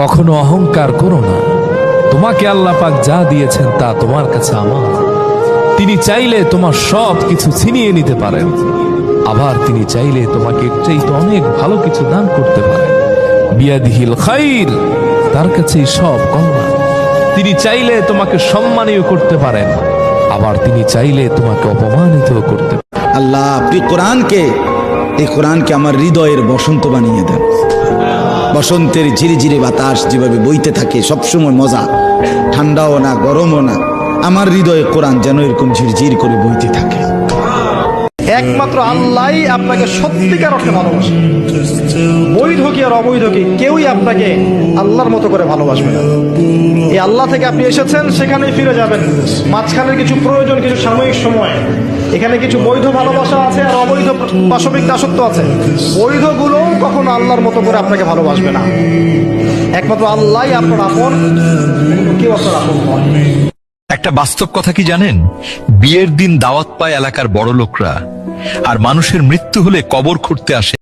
কখনো অহংকার করো না। তোমাকে আল্লাহ পাক যা দিয়েছেন তা তোমার কাছে আমার। তিনি চাইলে তোমার সব কিছু ছিনিয়ে নিতে পারেন, আবার তিনি চাইলে তোমাকে এর চাইতে অনেক ভালো কিছু দান করতে পারেন। বিয়াদিহিল খাইর, তার কাছেই সব কল্যাণ। তিনি চাইলে তোমাকে সম্মানীয় করতে পারেন, আবার তিনি চাইলে তোমাকে অপমানিত করতে পারেন। আল্লাহ, আপনি এই কোরআনকে আমার হৃদয়ের বসন্ত বানিয়ে দেন। বসন্তের ঝিরিঝিরি বাতাস যেভাবে বইতে থাকে, সবসময় মজা, ঠান্ডাও না গরমও না, আমার হৃদয়ে কোরআন যেন এরকম ঝিরঝির করে বইতে থাকে। একমাত্র আল্লাহই আপনাকে সত্যিকার অর্থে ভালোবাসে। বৈধ কি আর অবৈধ কি, কেউই আপনাকে আল্লাহর মতো করে ভালোবাসবে না। এই আল্লাহ থেকে আপনি এসেছেন, সেখানেই ফিরে যাবেন। মাঝখানের কিছু প্রয়োজন, কিছু সাময়িক সময়, এখানে কিছু বৈধ ভালোবাসা আছে আর অবৈধ পাশবিক দাসত্ব আছে। বৈধগুলো কখনো আল্লাহর মতো করে আপনাকে ভালোবাসবে না। একমাত্র আল্লাহই আপনার আপন, কেউ আপনার আপন নয়। একটা বাস্তব কথা কি জানেন? বিয়ের দিন দাওয়াত পায় এলাকার বড় লোকরা, আর মানুষের মৃত্যু হলে কবর খুঁড়তে আসে